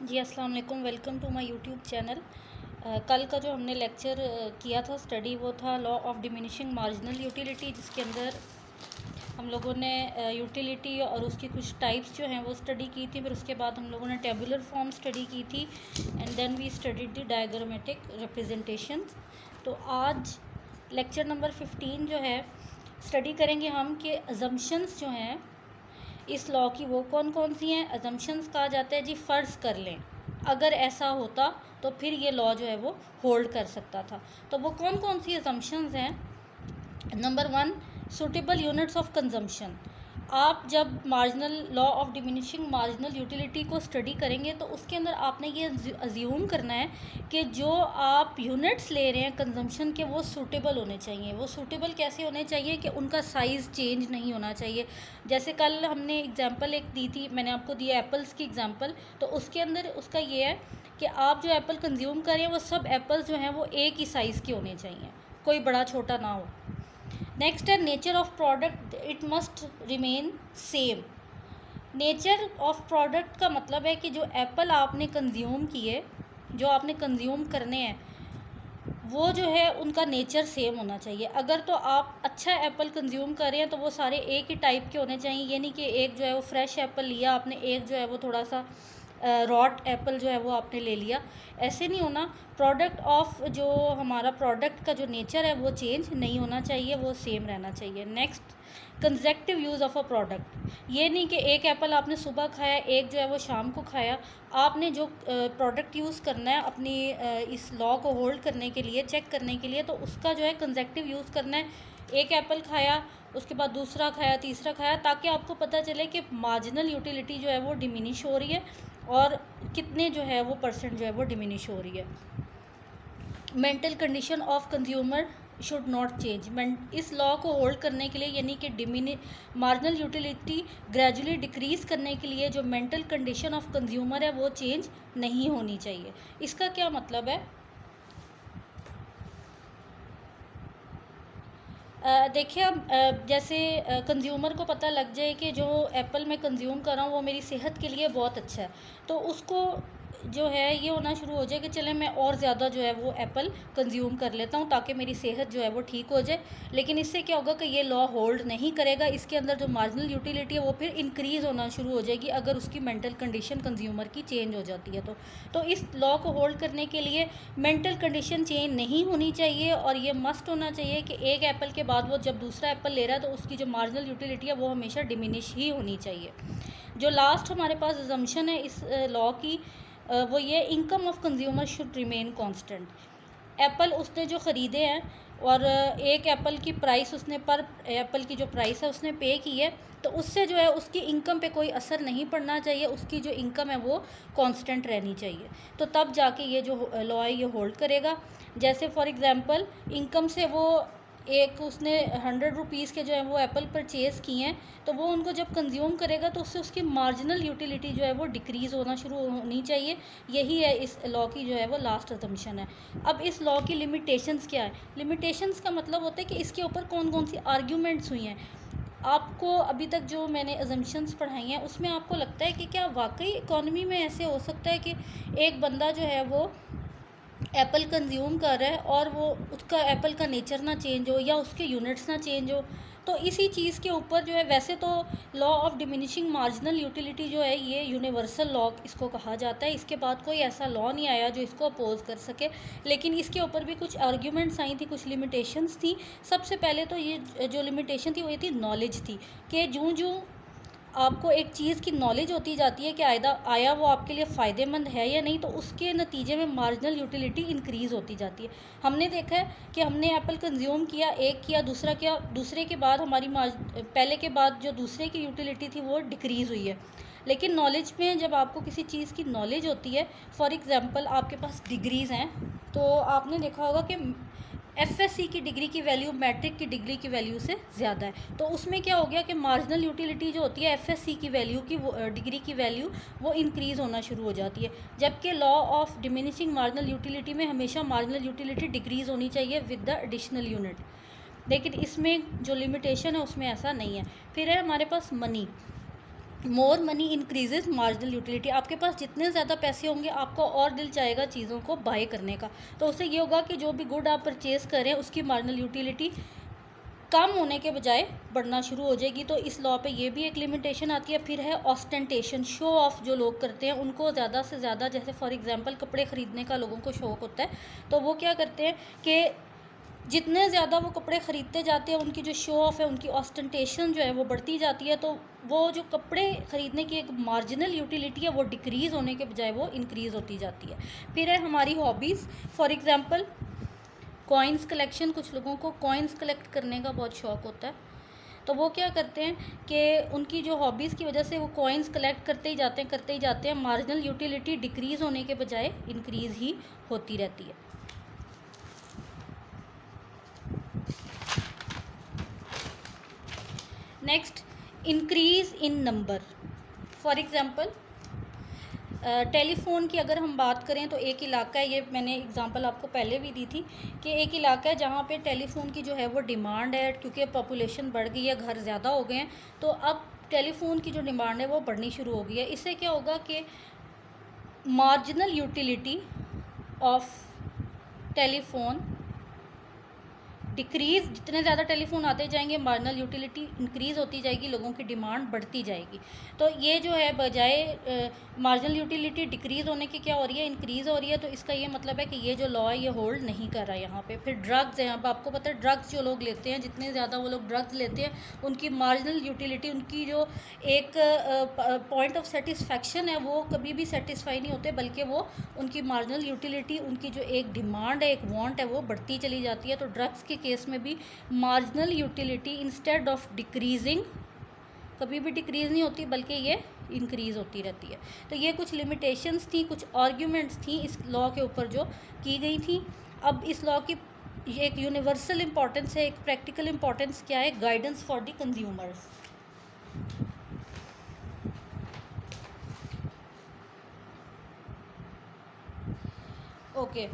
जी अस्सलाम वालेकुम, welcome to my YouTube channel. कल का जो हमने लेक्चर किया था स्टडी, वो था law of diminishing marginal utility, जिसके अंदर हम लोगों ने यूटिलिटी और उसकी कुछ टाइप्स जो हैं वो स्टडी की थी। फिर उसके बाद हम लोगों ने टेबुलर फॉर्म स्टडी की थी and then we studied the diagrammatic representations. तो आज लेक्चर नंबर 15 जो है स्टडी करेंगे हम कि अजम्पशंस जो हैं इस लॉ की वो कौन कौन सी हैं। अजम्पशंस कहा जाता है जी, फ़र्ज़ कर लें अगर ऐसा होता तो फिर ये लॉ जो है वो होल्ड कर सकता था। तो वो कौन कौन सी अजम्पशंस हैं। Number 1, suitable units of consumption. आप जब marginal law of diminishing marginal utility को स्टडी करेंगे तो उसके अंदर आपने ये अज्यूम करना है कि जो आप यूनिट्स ले रहे हैं कंजम्पशन के, वो सूटेबल होने चाहिए। वो सूटेबल कैसे होने चाहिए कि उनका साइज़ चेंज नहीं होना चाहिए। जैसे कल हमने एग्जांपल एक दी थी, मैंने आपको दिया एप्पल्स की एग्जांपल, तो उसके अंदर उसका ये है कि आप जो एप्पल कंज्यूम कर रहे हैं वो सब एप्पल्स जो हैं वो एक ही साइज़ के होने चाहिए, कोई बड़ा छोटा ना हो। नेक्स्ट है nature of product, it must remain same. Nature of product का मतलब है कि जो एप्पल आपने कंज्यूम किए, जो आपने कंज्यूम करने हैं, वो जो है उनका नेचर सेम होना चाहिए। अगर तो आप अच्छा एप्पल कंज्यूम कर रहे हैं तो वो सारे एक ही टाइप के होने चाहिए। ये नहीं कि एक जो है वो फ्रेश एप्पल लिया आपने, एक जो है वो थोड़ा सा रॉट एप्पल जो है वो आपने ले लिया, ऐसे नहीं होना। प्रोडक्ट ऑफ जो हमारा प्रोडक्ट का जो नेचर है वो चेंज नहीं होना चाहिए, वो सेम रहना चाहिए। Next, consecutive use of a product. ये नहीं कि एक एप्पल आपने सुबह खाया, एक जो है वो शाम को खाया। आपने जो प्रोडक्ट यूज़ करना है अपनी इस लॉ को होल्ड करने के लिए, चेक करने के लिए, तो उसका जो है कंसेक्टिव यूज़ करना है। एक एप्पल खाया, उसके बाद दूसरा खाया, तीसरा खाया, ताकि आपको पता चले कि मार्जिनल यूटिलिटी जो है वो डिमिनिश हो रही है और कितने जो है वो परसेंट जो है वो डिमिनिश हो रही है। Mental condition of consumer should not change. इस लॉ को होल्ड करने के लिए, यानी कि मार्जिनल यूटिलिटी ग्रेजुअली डिक्रीज़ करने के लिए जो मेंटल कंडीशन ऑफ कंज्यूमर है वो चेंज नहीं होनी चाहिए। इसका क्या मतलब है, देखिए अब जैसे कंज्यूमर को पता लग जाए कि जो एप्पल मैं कंज्यूम कर रहा हूँ वो मेरी सेहत के लिए बहुत अच्छा है, तो उसको जो है ये होना शुरू हो जाए कि चले मैं और ज़्यादा जो है वो एप्पल कंज्यूम कर लेता हूँ ताकि मेरी सेहत जो है वो ठीक हो जाए। लेकिन इससे क्या होगा कि ये लॉ होल्ड नहीं करेगा। इसके अंदर जो मार्जिनल यूटिलिटी है वो फिर इंक्रीज़ होना शुरू हो जाएगी अगर उसकी मेंटल कंडीशन कंज्यूमर की चेंज हो जाती है। तो इस लॉ को होल्ड करने के लिए मेंटल कंडीशन चेंज नहीं होनी चाहिए और ये मस्ट होना चाहिए कि एक एप्पल के बाद वो जब दूसरा एप्पल ले रहा है तो उसकी जो मार्जिनल यूटिलिटी है वो हमेशा डिमिनिश ही होनी चाहिए। जो लास्ट हमारे पास अजम्पशन है इस लॉ की, वो ये, income of consumer should remain constant. Apple उसने जो ख़रीदे हैं और एक एप्पल की प्राइस उसने, पर एप्पल की जो प्राइस है उसने पे की है, तो उससे जो है उसकी इनकम पे कोई असर नहीं पड़ना चाहिए। उसकी जो इनकम है वो कांस्टेंट रहनी चाहिए, तो तब जाके ये जो लॉ है ये होल्ड करेगा। जैसे फॉर एग्ज़ाम्पल इनकम से वो एक उसने 100 रुपीज़ के जो है वो एप्पल परचेज़ किए हैं, तो वो उनको जब कंज्यूम करेगा तो उससे उसकी मार्जिनल यूटिलिटी जो है वो डिक्रीज़ होना शुरू होनी चाहिए। यही है इस लॉ की जो है वो लास्ट असम्पशन है। अब इस लॉ की लिमिटेशंस क्या है। लिमिटेशंस का मतलब होता है कि इसके ऊपर कौन कौन सी आर्ग्यूमेंट्स हुई हैं। आपको अभी तक जो मैंने असम्पशंस पढ़ाई हैं उसमें आपको लगता है कि क्या वाकई इकॉनमी में ऐसे हो सकता है कि एक बंदा जो है वो एप्पल कंज्यूम कर रहा है और वो उसका एप्पल का नेचर ना चेंज हो या उसके यूनिट्स ना चेंज हो। तो इसी चीज़ के ऊपर जो है, वैसे तो law of diminishing marginal utility जो है ये यूनिवर्सल लॉ इसको कहा जाता है। इसके बाद कोई ऐसा लॉ नहीं आया जो इसको अपोज कर सके, लेकिन इसके ऊपर भी कुछ आर्ग्यूमेंट्स आई थी, कुछ लिमिटेशंस थी। सबसे पहले तो ये जो लिमिटेशन थी वो ये थी, नॉलेज थी, कि जूँ आपको एक चीज़ की नॉलेज होती जाती है कि आया वो आपके लिए फ़ायदेमंद है या नहीं, तो उसके नतीजे में मार्जिनल यूटिलिटी इंक्रीज़ होती जाती है। हमने देखा है कि हमने एप्पल कंज्यूम किया, एक किया, दूसरा किया, दूसरे के बाद हमारी पहले के बाद जो दूसरे की यूटिलिटी थी वो डिक्रीज़ हुई है। लेकिन नॉलेज में जब आपको किसी चीज़ की नॉलेज होती है, फॉर एग्ज़ाम्पल आपके पास डिग्रीज़ हैं, तो आपने देखा होगा कि एफएससी की डिग्री की वैल्यू मैट्रिक की डिग्री की वैल्यू से ज़्यादा है। तो उसमें क्या हो गया कि मार्जिनल यूटिलिटी जो होती है एफएससी की वैल्यू की, डिग्री की वैल्यू वो इंक्रीज़ होना शुरू हो जाती है। जबकि law of diminishing marginal utility में हमेशा मार्जिनल यूटिलिटी डिक्रीज़ होनी चाहिए विद द एडिशनल यूनिट, लेकिन इसमें जो लिमिटेशन है उसमें ऐसा नहीं है। फिर है हमारे पास money. More money increases marginal utility. आपके पास जितने ज़्यादा पैसे होंगे आपको और दिल चाहेगा चीज़ों को बाय करने का, तो उससे ये होगा कि जो भी गुड आप परचेज़ करें उसकी मार्जिनल यूटिलिटी कम होने के बजाय बढ़ना शुरू हो जाएगी। तो इस लॉ पे ये भी एक लिमिटेशन आती है। फिर है ऑस्टेंटेशन, शो ऑफ जो लोग करते हैं उनको ज़्यादा से ज़्यादा, जैसे फॉर एग्जांपल कपड़े ख़रीदने का लोगों को शौक़ होता है, तो वो क्या करते हैं कि जितने ज़्यादा वो कपड़े ख़रीदते जाते हैं उनकी जो शो ऑफ है, उनकी ऑस्टेंटेशन जो है वो बढ़ती जाती है। तो वो जो कपड़े ख़रीदने की एक मार्जिनल यूटिलिटी है वो डिक्रीज़ होने के बजाय वो इंक्रीज़ होती जाती है। फिर है हमारी hobbies, for example coins collection. कुछ लोगों को कॉइन्स कलेक्ट करने का बहुत शौक़ होता है, तो वो क्या करते हैं कि उनकी जो हॉबीज़ की वजह से वो कॉइन्स कलेक्ट करते ही जाते हैं, मार्जिनल यूटिलिटी डिक्रीज़ होने के बजाय इंक्रीज़ ही होती रहती है। Next, increase in number. For example telephone की अगर हम बात करें तो एक इलाका है, ये मैंने एग्ज़ाम्पल आपको पहले भी दी थी कि एक इलाका है जहाँ पे टेलीफ़ोन की जो है वो डिमांड है, क्योंकि पॉपुलेशन बढ़ गई है, घर ज़्यादा हो गए हैं, तो अब टेलीफ़ोन की जो डिमांड है वो बढ़नी शुरू हो गई है। इससे क्या होगा कि marginal utility of telephone decrease, जितने ज़्यादा टेलीफोन आते जाएंगे मार्जिनल यूटिलिटी इंक्रीज़ होती जाएगी, लोगों की डिमांड बढ़ती जाएगी। तो ये जो है बजाय मार्जिनल यूटिलिटी डिक्रीज़ होने की क्या हो रही है, इंक्रीज़ हो रही है। तो इसका ये मतलब है कि ये जो लॉ है ये होल्ड नहीं कर रहा है यहाँ पे। फिर ड्रग्स हैं, अब आपको पता है ड्रग्स जो लोग लेते हैं, जितने ज़्यादा वो लोग ड्रग्स लेते हैं उनकी मार्जिनल यूटिलिटी, उनकी जो एक पॉइंट ऑफ सेटिस्फेक्शन है वो कभी भी सेटिस्फाई नहीं होते, बल्कि वो उनकी मार्जिनल यूटिलिटी, उनकी जो एक डिमांड है, एक वांट है, वो बढ़ती चली जाती है। तो ड्रग्स के केस में भी marginal utility instead of decreasing कभी भी डिक्रीज़ नहीं होती, बल्कि ये इंक्रीज़ होती रहती है। तो ये कुछ लिमिटेशंस थी, कुछ आर्ग्यूमेंट्स थी इस लॉ के ऊपर जो की गई थी। अब इस लॉ की ये एक यूनिवर्सल इंपॉर्टेंस है, एक प्रैक्टिकल इंपॉर्टेंस क्या है, guidance for the consumers. Okay,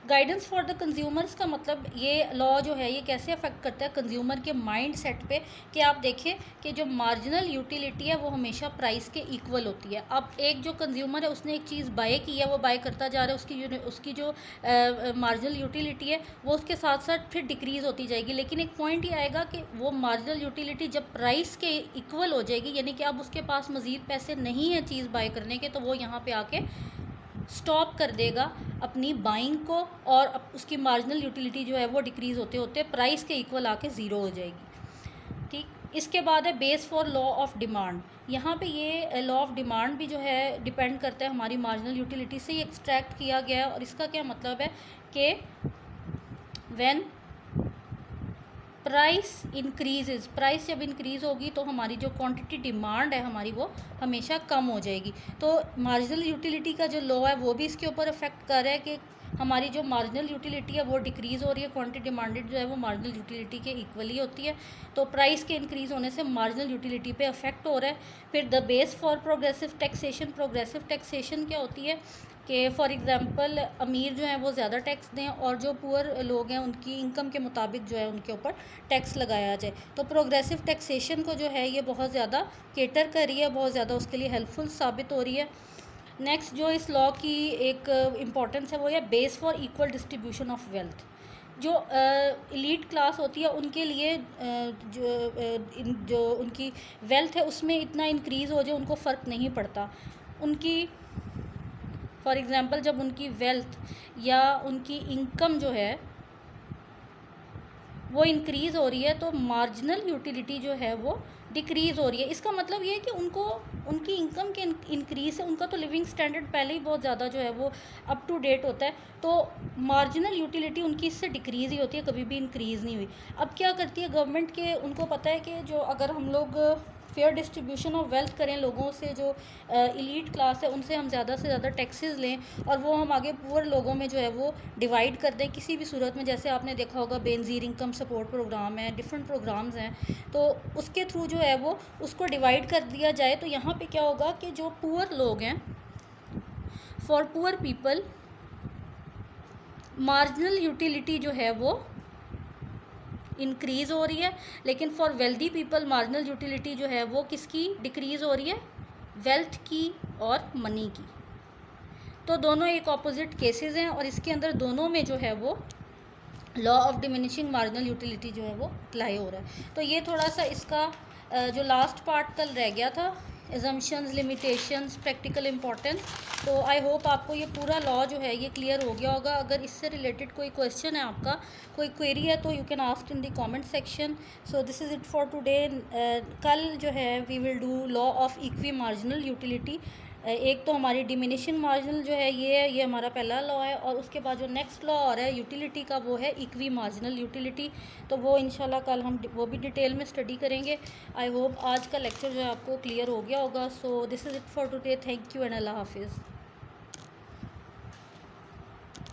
guidance for the consumers का मतलब ये लॉ जो है ये कैसे अफेक्ट करता है कंज्यूमर के माइंड सेट पे, कि आप देखिए कि जो मार्जिनल यूटिलिटी है वो हमेशा प्राइस के इक्वल होती है। अब एक जो कंज्यूमर है उसने एक चीज़ बाय की है, वो बाय करता जा रहा है, उसकी जो मार्जिनल यूटिलिटी है वो उसके साथ साथ फिर डिक्रीज़ होती जाएगी। लेकिन एक पॉइंट ये आएगा कि वो मार्जिनल यूटिलिटी जब प्राइस के इक्वल हो जाएगी, यानी कि अब उसके पास मज़ीद पैसे नहीं हैं चीज़ बाय करने के, तो वो यहाँ पर आके स्टॉप कर देगा अपनी बाइंग को, और उसकी मार्जिनल यूटिलिटी जो है वो डिक्रीज़ होते होते प्राइस के इक्वल आके ज़ीरो हो जाएगी। ठीक, इसके बाद है base for law of demand. यहाँ पे ये लॉ ऑफ डिमांड भी जो है डिपेंड करता है हमारी मार्जिनल यूटिलिटी से, ही एक्सट्रैक्ट किया गया है। और इसका क्या मतलब है कि व्हेन प्राइस इंक्रीजेज, प्राइस जब इंक्रीज़ होगी तो हमारी जो क्वांटिटी डिमांड है हमारी वो हमेशा कम हो जाएगी। तो मार्जिनल यूटिलिटी का जो लॉ है वो भी इसके ऊपर अफेक्ट कर रहा है कि हमारी जो मार्जिनल यूटिलिटी है वो डिक्रीज़ हो रही है, क्वांटिटी डिमांडेड जो है वो मार्जिनल यूटिलिटी के इक्वली होती है। तो प्राइस के इंक्रीज़ होने से मार्जिनल यूटिलिटी पे अफेक्ट हो रहा है। फिर the base for progressive taxation, progressive taxation क्या होती है कि फॉर एग्ज़ाम्पल अमीर जो हैं वो ज़्यादा टैक्स दें और जो पुअर लोग हैं उनकी इनकम के मुताबिक जो है उनके ऊपर टैक्स लगाया जाए। तो प्रोग्रेसिव टैक्सेशन को जो है ये बहुत ज़्यादा केटर कर रही है, बहुत ज़्यादा उसके लिए हेल्पफुल साबित हो रही है। नेक्स्ट जो इस लॉ की एक इम्पॉर्टेंस है वो है base for equal distribution of wealth. जो एलीट क्लास होती है उनके लिए जो उनकी वेल्थ है उसमें इतना इंक्रीज़ हो जाए उनको फ़र्क नहीं पड़ता। उनकी फॉर एग्ज़ाम्पल जब उनकी वेल्थ या उनकी इनकम जो है वो इंक्रीज़ हो रही है तो मार्जिनल यूटिलिटी जो है वो डिक्रीज़ हो रही है। इसका मतलब ये है कि उनको उनकी इनकम के इंक्रीज़ से उनका तो लिविंग स्टैंडर्ड पहले ही बहुत ज़्यादा जो है वो अप टू डेट होता है, तो मार्जिनल यूटिलिटी उनकी इससे डिक्रीज़ ही होती है, कभी भी इंक्रीज़ नहीं हुई। अब क्या करती है गवर्नमेंट के, उनको पता है कि जो अगर हम लोग फेयर डिस्ट्रीब्यूशन ऑफ वेल्थ करें, लोगों से जो एलीट क्लास है उनसे हम ज़्यादा से ज़्यादा टैक्सेस लें और वो हम आगे पुअर लोगों में जो है वो डिवाइड कर दें किसी भी सूरत में। जैसे आपने देखा होगा बेनज़ीर इनकम सपोर्ट प्रोग्राम है, डिफरेंट प्रोग्राम्स हैं, तो उसके थ्रू जो है वो उसको डिवाइड कर दिया जाए। तो यहाँ पे क्या होगा कि जो पुअर लोग हैं, for poor people marginal utility जो है वो इंक्रीज़ हो रही है, लेकिन for wealthy people marginal utility जो है वो किसकी डिक्रीज़ हो रही है, वेल्थ की और मनी की। तो दोनों एक ऑपोजिट केसेस हैं और इसके अंदर दोनों में जो है वो law of diminishing marginal utility जो है वो अप्लाई हो रहा है। तो ये थोड़ा सा इसका जो लास्ट पार्ट कल रह गया था, एजम्पशंस, लिमिटेशंस, प्रैक्टिकल इंपॉर्टेंस, तो आई होप आपको ये पूरा लॉ जो है ये क्लियर हो गया होगा। अगर इससे रिलेटेड कोई क्वेश्चन है आपका, कोई क्वेरी है, तो you can ask in the comment section. So this is it for today. कल जो है we will do law of equimarginal utility. एक तो हमारी डिमिनिशिंग मार्जिनल जो है ये हमारा पहला लॉ है, और उसके बाद जो नेक्स्ट लॉ आ रहा है यूटिलिटी का वो है इक्वी मार्जिनल यूटिलिटी। तो वो इंशाल्लाह कल हम वो भी डिटेल में स्टडी करेंगे। आई होप आज का लेक्चर जो है आपको क्लियर हो गया होगा। So this is it for today. Thank you and अल्लाह हाफिज़।